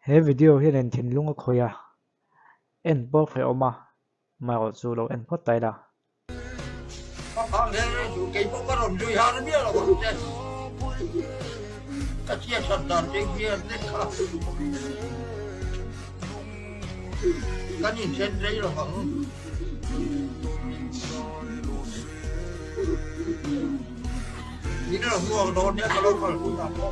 He video hi len thin lunga khoya en por phải oma mà ở chỗ lo en pot tai da Ang hele du kay po karon du ha niya la ba te. Kasiya sa dan te gier te ka. Kanin sen dei lo ba. Ni na mo do ne ka lo ka ku ta po.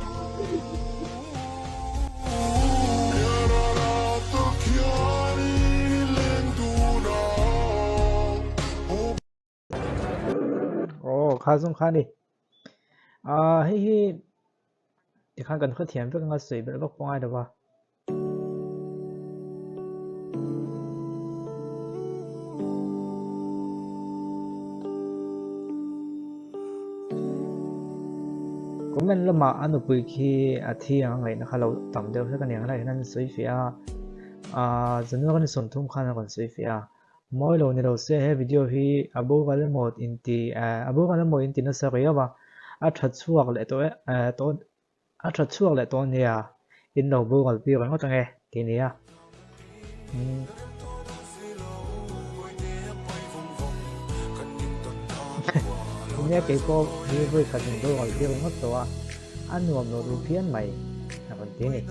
ồ khá dung khá đi à hi hi thì khá cần khởi thiện với ngã suy bên bắc phong ai đâu ba cũng nên là mà anh bùi khi thi hàng ngày nó khá lâu tầm đều sẽ cái này này nên suy phía dân nó cái sản thum khá là còn suy phía mỗi lần này đầu sẽ hay video hi abu cái một inti abu cái một inti nó sẽ cái ba thật chuộc lại tôi thật chuộc lại tôi nè in đầu bu còn video nó cho nghe thì nè nghe cái cô đi với khẩn tôi gọi video mất rồi anh nuông nó đủ phiền mày là còn thế này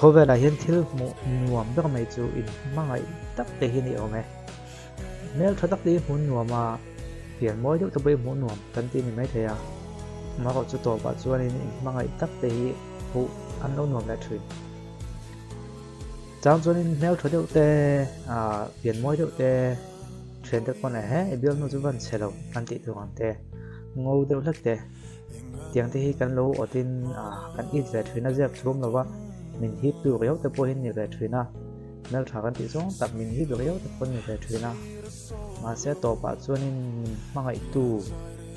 có vẻ là hiện thiếu một nuông biết mày chú in mang lại tắc để hiện liệu mày nếu cho tắc đi muốn nuông mà hiện mỗi lúc tôi bị muốn nuông cần tin thì mấy thầy à mà có chú tổ bảo chú anh mang lại tắc để phụ ăn đâu nuông lại thuyền cháu cho nên nếu cho điệu tê hiện mỗi điệu tê chuyển được con này hết biết nó chú vẫn sẽ lâu ăn tị thường hoàn tê ngô điệu lắc tê tiếng thì cần lâu ở tin cần ít về thuyền nó dẹp xuống là vậy mình hít được yếu từ bôi nhiều về thuyền na nếu thằng con tí xuống tập mình hít được yếu từ bôi nhiều về thuyền na mà sẽ tổ bảo cho nên mang lại tù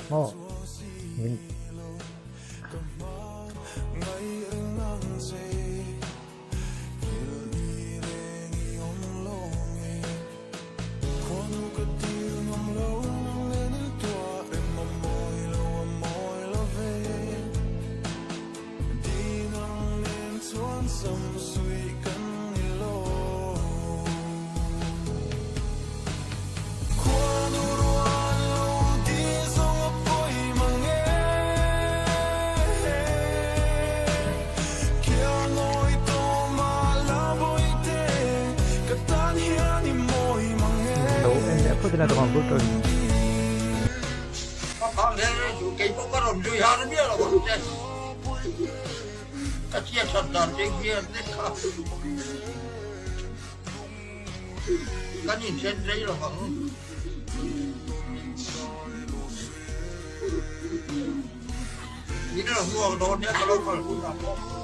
ô mình có thể là toàn bộ rồi Ang hele du kay po karon du ha niya la ba te. Kasiya sa dan te gier te ka. Kanin sen dei lo ba. Ni na mo do ne ka lo ka ku ta po.